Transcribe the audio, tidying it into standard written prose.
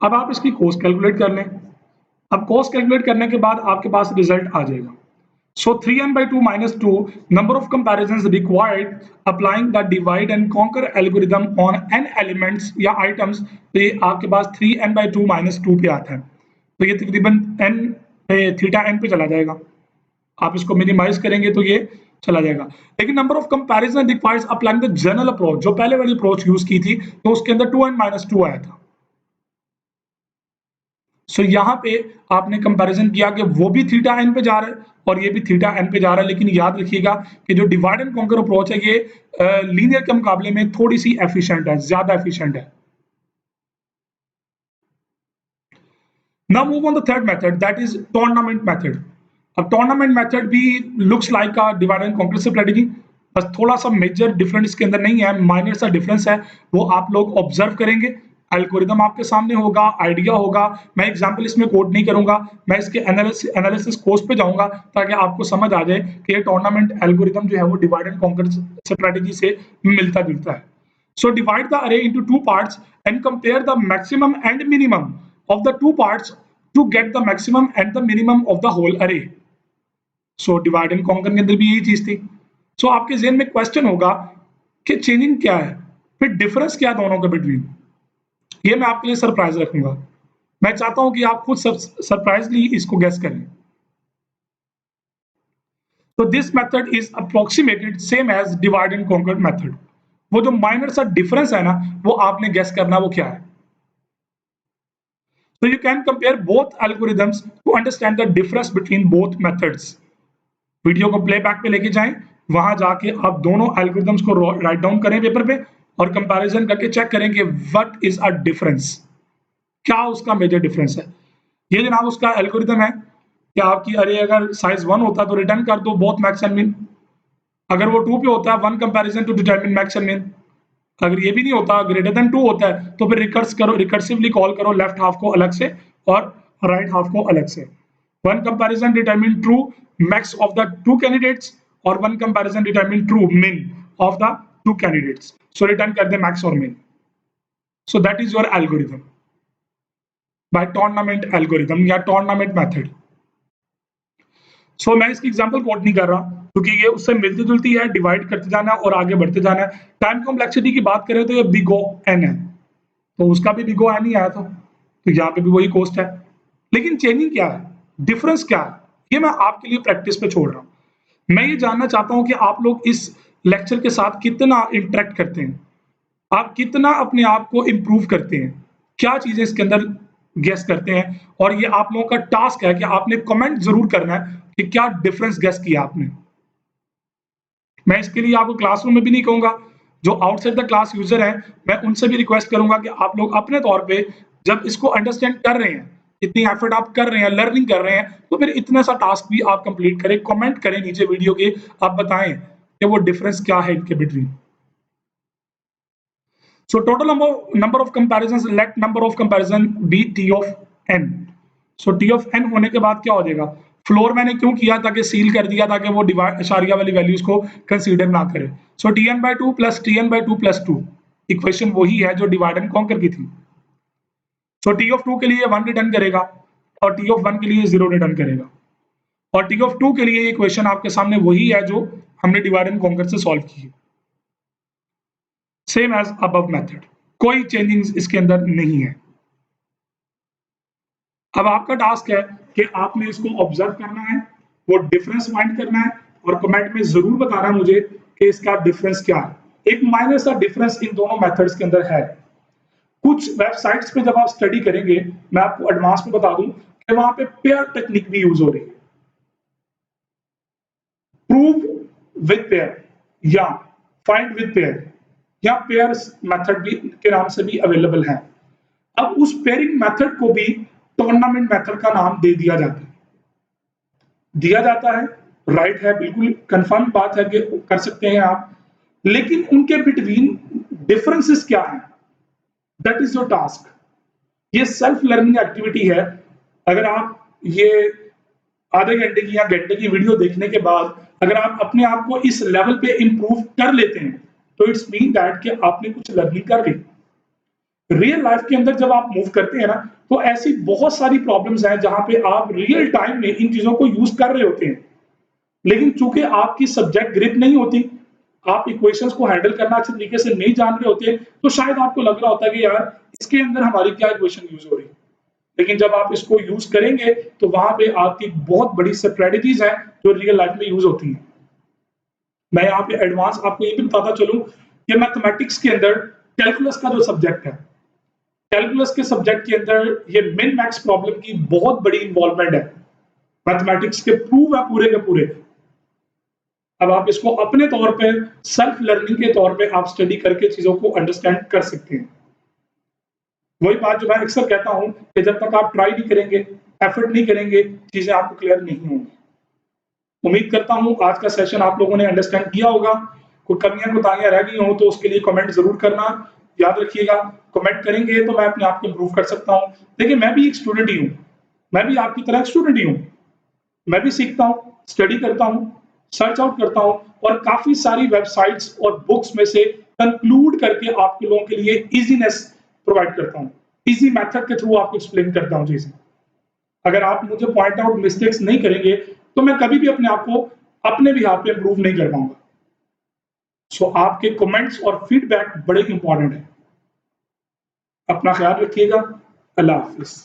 अब आप इसकी कॉस्ट कैलकुलेट कर लें। अब कॉस्ट कैलकुलेट करने के बाद आपके पास रिजल्ट आ जाएगा। So 3n/2 minus 2 number of comparisons required applying the divide and conquer algorithm on n elements या items, तो ये आपके पास 3n/2 minus 2 पे आता है, तो ये तकरीबन n पे थीटा n पे चला जाएगा। आप इसको मिनिमाइज करेंगे तो ये चला जाएगा। लेकिन number of comparison requires applying the general approach, जो पहले वाली अप्रोच यूज की थी तो उसके अंदर 2n-2 आया था। सो यहाँ पे आपने कंपैरिजन किया कि वो भी थीटा एन पे जा रहा है और ये भी थीटा एन पे जा रहा है, लेकिन याद रखिएगा कि जो डिवाइड एंड कॉन्कर अप्रोच है ये लीनियर के मुकाबले में थोड़ी सी एफिशिएंट है, ज्यादा एफिशिएंट है। Now move on the third method, that is tournament method. अब tournament method भी looks like a divide and conquer strategy, बस थोड़ा सा मेजर डिफरेंस इसके अंदर नहीं है, माइनर सा डिफरेंस है, वो आप लोग ऑब्जर्व करेंगे। एल्गोरिदम आपके सामने होगा, आइडिया होगा। मैं एग्जांपल इसमें कोड नहीं करूंगा, मैं इसके एनालिसिस कोर्स पे जाऊंगा ताकि आपको समझ आ जाए कि ये टूर्नामेंट एल्गोरिदम जो है वो डिवाइड एंड कॉन्कर स्ट्रेटजी से मिलता जुलता है। So divide the array into two parts and compare the maximum and minimum of the two parts to get the maximum and the minimum of the whole array. So divide and conquer के अंदर भी यही चीज थी। So आपके ज़हन में question होगा कि चेंजिंग क्या है, फिर डिफरेंस क्या है दोनों के बिटवीन। ये मैं आपके लिए सरप्राइज रखूंगा। मैं चाहता हूं कि आप खुद सरप्राइजली इसको गेस करें। So this method is approximated same as divide and conquer method. वो जो माइनर सा डिफरेंस है ना, वो आपने गेस करना वो क्या है। So you can compare both algorithms to understand the difference between both methods. Video को प्लेबैक पे लेके जाएं, वहां जाके आप दोनों एल्गोरिथम्स को राइट डाउन करें पेपर पे और कंपैरिजन करके चेक करें कि व्हाट इज अ डिफरेंस, क्या उसका मेजर डिफरेंस है। ये जनाब उसका एल्गोरिथम है कि आपकी अरे अगर साइज 1 होता तो रिटर्न कर दो बोथ मैक्स एंड मिन, अगर वो 2 पे होता है 1 comparison to determine max and min, अगर ये भी नहीं होता ग्रेटर देन 2 होता है तो फिर रिकर्सिवली कॉल करो लेफ्ट हाफ को अलग से और राइट हाफ को अलग से। One comparison determine true max of the two candidates और one comparison determine true min of the two candidates, so return कर दे मैक्स और min. So that is your algorithm by tournament algorithm या tournament method. So मैं इसकी example coat नहीं कर रहा क्योंकि ये उससे मिलती जुलती है, डिवाइड करते जाना और आगे बढ़ते जाना है। टाइम कॉम्प्लेक्सिटी की बात करें तो ये बिग ओ एन है, तो उसका भी बिग ओ एन ही आया था, तो यहाँ पे भी वही कॉस्ट है। लेकिन चेंजिंग क्या है, डिफरेंस क्या है, ये मैं आपके लिए प्रैक्टिस पे छोड़ रहा हूँ। मैं ये जानना चाहता हूँ कि आप लोग इस लेक्चर के साथ कितना इंटरेक्ट करते हैं, आप कितना अपने आप को इम्प्रूव करते हैं, क्या चीजें इसके अंदर गेस करते हैं। और ये आप लोगों का टास्क है कि आपने कमेंट जरूर करना है कि क्या डिफरेंस गेस किया आपने। मैं इसके लिए आपको क्लासरूम में भी नहीं कहूंगा, जो आउटसाइड द क्लास यूजर हैं मैं उनसे भी रिक्वेस्ट करूंगा कि आप लोग अपने तौर पे जब इसको अंडरस्टैंड कर रहे हैं, इतनी एफर्ट आप कर रहे हैं, लर्निंग कर रहे हैं, तो फिर इतना सा टास्क भी आप कंप्लीट करें, कमेंट करें नीचे वीडियो के, आप बताएं कि वो डिफरेंस क्या है इनके between. So total number of comparisons, let number of comparison be T of n. So T of n होने के बाद क्या हो जाएगा, फ्लोर मैंने क्यों किया ताकि सील कर दिया ताकि वो डिवाइड इशारिया वाली वैल्यूज को कंसीडर ना करे। सो Tn/2 plus Tn/2 plus 2 equation वही है जो डिवाइड एंड कॉन्कर की थी। सो T of 2 के लिए 1 रिटर्न करेगा और T of 1 के लिए 0 रिटर्न करेगा, और T of 2 के लिए इक्वेशन आपके सामने वही है जो हमने डिवाइड एंड कॉन्कर से सॉल्व की है, सेम एज अबव मेथड, कोई चेंजिंग इसके अंदर नहीं है। अब आपका टास्क है कि आपने इसको ऑब्जर्व करना है, वो डिफरेंस फाइंड करना है और कमेंट में जरूर बताना है मुझे कि इसका डिफरेंस क्या है। एक माइनर सा डिफरेंस इन दोनों मेथड्स के अंदर है। कुछ वेबसाइट्स पे जब आप स्टडी करेंगे, मैं आपको एडवांस में बता दूं कि वहां पे पेयर टेक्निक भी यूज हो रही है, प्रूव विद पेयर या फाइंड विद पेयर या पेयर मेथड भी के नाम से भी अवेलेबल है। अब उस पेयरिंग मेथड को भी टूर्नामेंट मेथड का नाम दे दिया जाता है, राइट है, बिल्कुल कंफर्म बात है कि कर सकते हैं आप, लेकिन उनके बिटवीन डिफरेंसेस क्या है, दैट इज योर टास्क। ये सेल्फ लर्निंग एक्टिविटी है। अगर आप ये आधे घंटे की या घंटे की वीडियो देखने के बाद अगर आप अपने आप को इस लेवल पे इंप्रूव कर लेते हैं तो इट्स मीन दैट कि आपने कुछ लर्निंग कर ली। रियल लाइफ के अंदर जब आप मूव करते हैं ना, तो ऐसी बहुत सारी प्रॉब्लम्स हैं जहां पे आप रियल टाइम में इन चीजों को यूज कर रहे होते हैं, लेकिन चूंकि आपकी सब्जेक्ट ग्रिप नहीं होती, आप इक्वेशंस को हैंडल करना अच्छे तरीके से नहीं जान रहे होते, तो शायद आपको लग रहा होता है कि यार इसके अंदर हमारी क्या इक्वेशन यूज हो रही है। लेकिन जब आप इसको यूज करेंगे तो वहां पे आपकी बहुत बड़ी स्ट्रेटेजीज हैं जो रियल लाइफ में यूज होती हैं। मैं यहाँ पे एडवांस आपको ये भी बताता चलूं कि मैथमेटिक्स के अंदर कैलकुलस का जो सब्जेक्ट है, कैलकुलस के सब्जेक्ट के अंदर ये मिन मैक्स प्रॉब्लम की बहुत बड़ी इन्वॉल्वमेंट है। मैथमेटिक्स के प्रूव है पूरे के पूरे। अब आप इसको अपने तौर पे सेल्फ लर्निंग के तौर पे आप स्टडी करके चीजों को अंडरस्टैंड कर सकते हैं। वही बात जो मैं अक्सर कहता हूं कि जब तक आप ट्राई नहीं करेंगे, एफर्ट नहीं करेंगे, चीजें आपको क्लियर नहीं होंगी। उम्मीद करता हूं आज का सेशन आप लोगों ने अंडरस्टैंड किया होगा। कोई कमियां कोताहियां रह गई हो तो उसके लिए कमेंट जरूर करना। याद रखिएगा, कमेंट करेंगे तो मैं अपने आप को इम्प्रूव कर सकता हूं। देखिए, मैं भी एक स्टूडेंट ही हूं, मैं भी आपकी तरह स्टूडेंट ही हूं। मैं भी सीखता हूं, स्टडी करता हूं, सर्च आउट करता हूं और काफी सारी वेबसाइट्स और बुक्स में से कंक्लूड करके आप लोगों के लिए इजीनेस प्रोवाइड करता हूं। इजी मेथड के थ्रू आपको एक्सप्लेन करता हूं चीजें। अगर आप मुझे पॉइंट आउट मिस्टेक्स नहीं करेंगे तो मैं कभी भी अपने आप को अपने भी हाथ पे इंप्रूव नहीं कर पाऊंगा। सो आपके कमेंट्स और फीडबैक बड़े इंपॉर्टेंट है। अपना ख्याल रखिएगा। अल्लाह हाफिज।